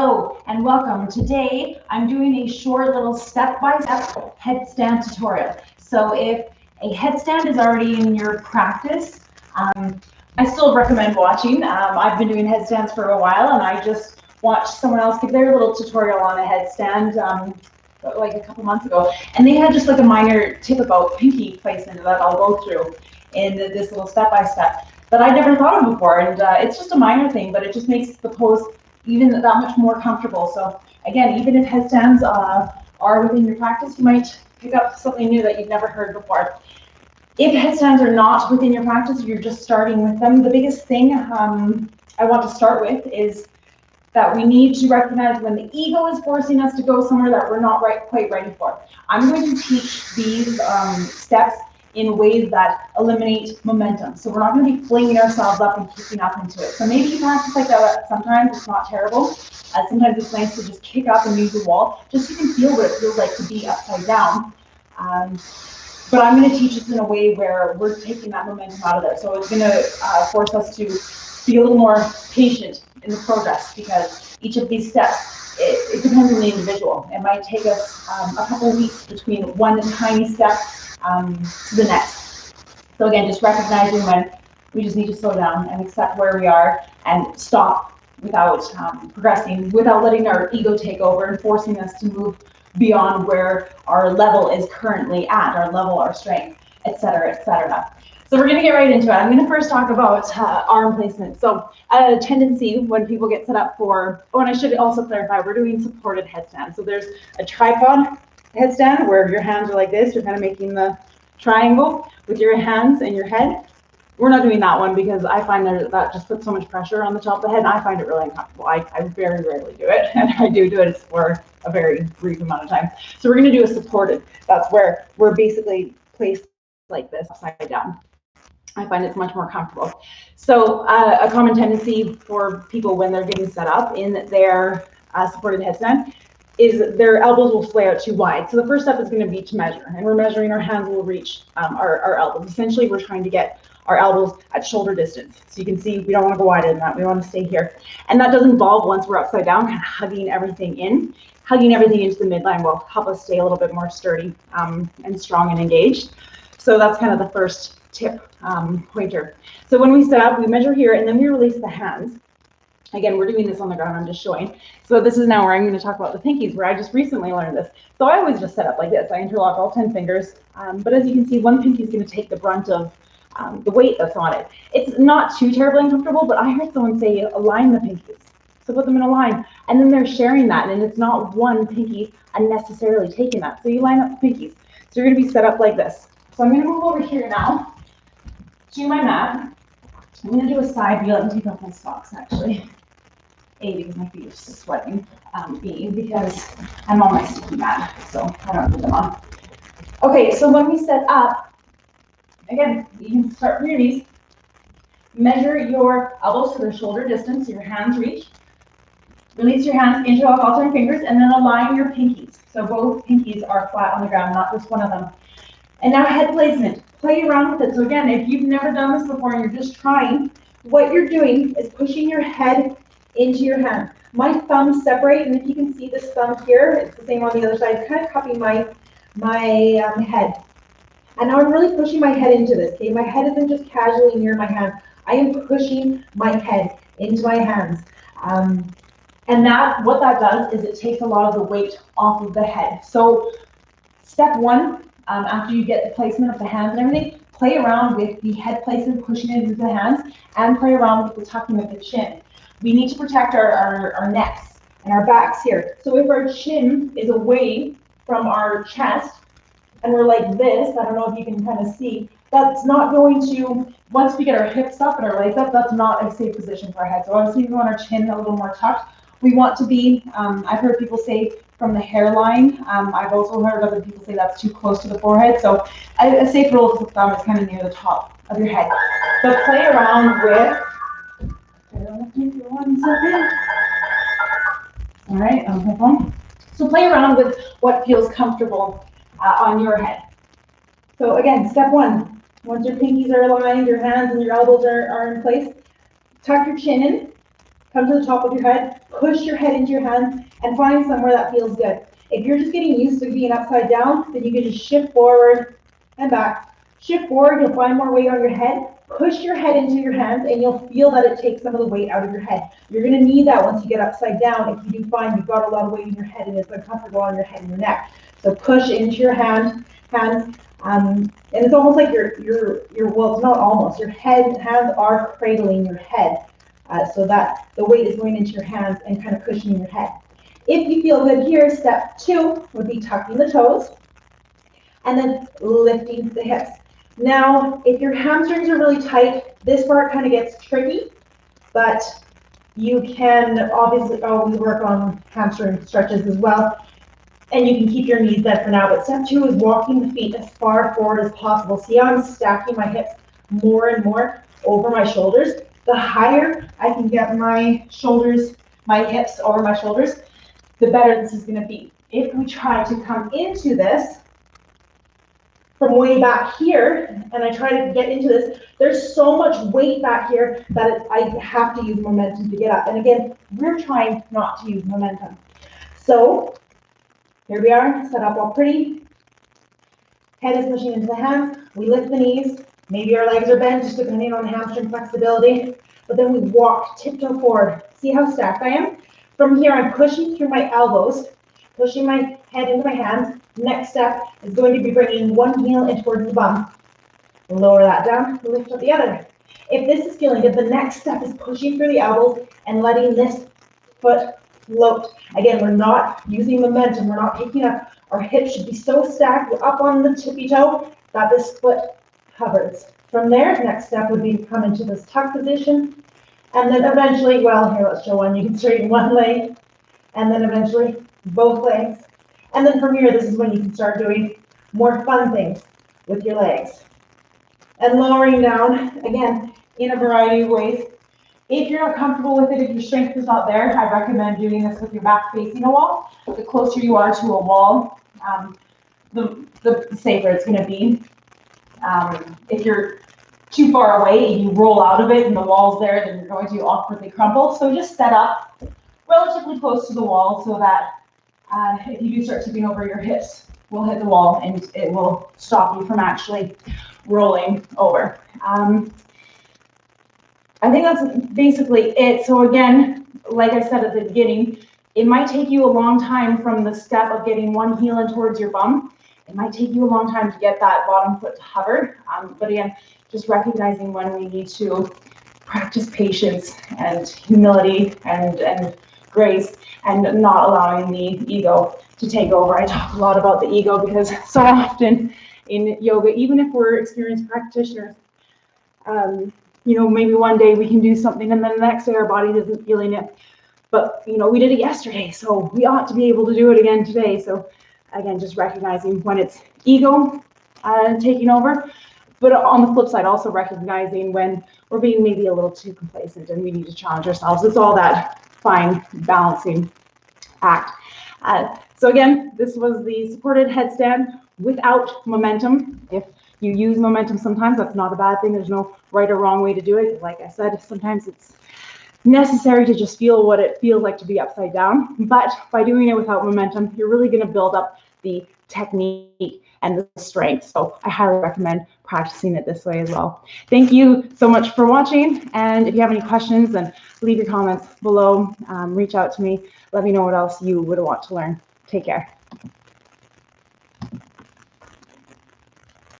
Hello and welcome. Today I'm doing a short little step-by-step headstand tutorial. So if a headstand is already in your practice, I still recommend watching. I've been doing headstands for a while and I just watched someone else give their little tutorial on a headstand like a couple months ago. And they had just like a minor tip about pinky placement that I'll go through in this little step-by-step that I never thought of before. And it's just a minor thing, but it just makes the pose even that much more comfortable. So again, even if headstands are within your practice, you might pick up something new that you've never heard before. If headstands are not within your practice, or you're just starting with them, the biggest thing I want to start with is that we need to recognize when the ego is forcing us to go somewhere that we're not quite ready for. I'm going to teach these steps in ways that eliminate momentum. So we're not going to be flinging ourselves up and kicking up into it. So maybe you practice like that sometimes, it's not terrible. Sometimes it's nice to just kick up and use the wall, just so you can feel what it feels like to be upside down. But I'm going to teach this in a way where we're taking that momentum out of there. So it's going to force us to be a little more patient in the progress, because each of these steps, it depends on the individual. It might take us a couple of weeks between one tiny step to the next. So again, just recognizing when we just need to slow down and accept where we are and stop without progressing, without letting our ego take over and forcing us to move beyond where our level is currently at, our level, our strength, etc., etc. So we're going to get right into it. I'm going to first talk about arm placement. So a tendency when people get set up for, oh, and I should also clarify, we're doing supported headstand. So there's a tripod headstand where your hands are like this, you're kind of making the triangle with your hands and your head. We're not doing that one because I find that just puts so much pressure on the top of the head, and I find it really uncomfortable. I very rarely do it, and I do it for a very brief amount of time. So we're going to do a supported. That's where we're basically placed like this, upside down. I find it's much more comfortable. So a common tendency for people when they're getting set up in their supported headstand is their elbows will splay out too wide. So the first step is going to be to measure, and we're measuring our hands will reach our elbows. Essentially, we're trying to get our elbows at shoulder distance. So you can see we don't want to go wider than that. We want to stay here. And that does involve, once we're upside down, kind of hugging everything in. Hugging everything into the midline will help us stay a little bit more sturdy and strong and engaged. So that's kind of the first tip pointer. So when we set up, we measure here, and then we release the hands. Again, we're doing this on the ground, I'm just showing. So this is now where I'm going to talk about the pinkies, where I just recently learned this. So I always just set up like this. I interlock all 10 fingers, but as you can see, one pinky is going to take the brunt of the weight that's on it. It's not too terribly uncomfortable, but I heard someone say align the pinkies. So put them in a line, and then they're sharing that, and it's not one pinky unnecessarily taking that. So you line up the pinkies. So you're going to be set up like this. So I'm going to move over here now to my mat. I'm going to do a side view. Let me take off my socks, actually. A, because my feet are sweating. B, because I'm on my sticky mat, so I don't put them on. Okay, so when we set up, again, you can start from your knees. Measure your elbows to their shoulder distance, your hands reach. Release your hands, interlock all 10 fingers, and then align your pinkies. So both pinkies are flat on the ground, not just one of them. And now head placement. Play around with it. So again, if you've never done this before and you're just trying, what you're doing is pushing your head into your hand. My thumbs separate, and if you can see this thumb here, it's the same on the other side. It's kind of cupping my head. And now I'm really pushing my head into this. Okay, my head isn't just casually near my hand. I am pushing my head into my hands. And what that does is it takes a lot of the weight off of the head. So step one, after you get the placement of the hands and everything, play around with the head placement, pushing it into the hands, and play around with the tucking of the chin. We need to protect our necks and our backs here. So if our chin is away from our chest, and we're like this, I don't know if you can kind of see, that's not going to, once we get our hips up and our legs up, that's not a safe position for our head. So obviously we want our chin a little more tucked. We want to be, I've heard people say from the hairline. I've also heard other people say that's too close to the forehead. So a safe rule of thumb is kind of near the top of your head. So play around with, all right, my phone. So play around with what feels comfortable on your head. So again, step one, once your pinkies are aligned, your hands and your elbows are in place, tuck your chin in, come to the top of your head, push your head into your hands, and find somewhere that feels good. If you're just getting used to being upside down, then you can just shift forward and back. Shift forward, you'll find more weight on your head. Push your head into your hands, and you'll feel that it takes some of the weight out of your head. You're going to need that once you get upside down. If you do find you've got a lot of weight in your head and it's uncomfortable on your head and your neck. So push into your hands. And it's almost like well, it's not almost, your hands are cradling your head, so that the weight is going into your hands and kind of cushioning your head. If you feel good here, step 2 would be tucking the toes and then lifting the hips. Now, if your hamstrings are really tight, this part kind of gets tricky, but you can obviously always work on hamstring stretches as well. And you can keep your knees bent for now, but step 2 is walking the feet as far forward as possible. See how I'm stacking my hips more and more over my shoulders? The higher I can get my shoulders, my hips over my shoulders, the better this is going to be. If we try to come into this from way back here, and I try to get into this, there's so much weight back here that I have to use momentum to get up. And again, we're trying not to use momentum. So here we are, set up all pretty. Head is pushing into the hands. We lift the knees. Maybe our legs are bent, just depending on hamstring flexibility. But then we walk, tiptoe forward. See how stacked I am? From here, I'm pushing through my elbows, pushing my head into my hands. Next step is going to be bringing one heel in towards the bum. Lower that down, lift up the other. If this is feeling good, the next step is pushing through the elbows and letting this foot float. Again, we're not using momentum. We're not picking up. Our hips should be so stacked. We're up on the tippy toe that this foot hovers. From there, next step would be to come into this tuck position. And then eventually, well, here, let's show one. You can straighten one leg. And then eventually, both legs. And then from here, this is when you can start doing more fun things with your legs. And lowering down, again, in a variety of ways. If you're not comfortable with it, if your strength is not there, I recommend doing this with your back facing a wall. The closer you are to a wall, the safer it's going to be. If you're too far away and you roll out of it and the wall's there, then you're going to awkwardly crumple. So just set up relatively close to the wall so that if you do start tipping over, your hips will hit the wall and it will stop you from actually rolling over. I think that's basically it. So again, like I said at the beginning, it might take you a long time from the step of getting one heel in towards your bum. It might take you a long time to get that bottom foot to hover. But again, just recognizing when we need to practice patience and humility and grace and not allowing the ego to take over. I talk a lot about the ego because so often in yoga, even if we're experienced practitioners, maybe one day we can do something and then the next day our body isn't feeling it. But, we did it yesterday, so we ought to be able to do it again today. So again, just recognizing when it's ego taking over. But on the flip side, also recognizing when we're being maybe a little too complacent and we need to challenge ourselves. It's all that fine balancing act. So again, this was the supported headstand without momentum. If you use momentum sometimes, that's not a bad thing. There's no right or wrong way to do it. Like I said, sometimes it's necessary to just feel what it feels like to be upside down. But by doing it without momentum, you're really going to build up the technique and the strength. So I highly recommend practicing it this way as well. Thank you so much for watching. And if you have any questions, then leave your comments below. Reach out to me. Let me know what else you would want to learn. Take care.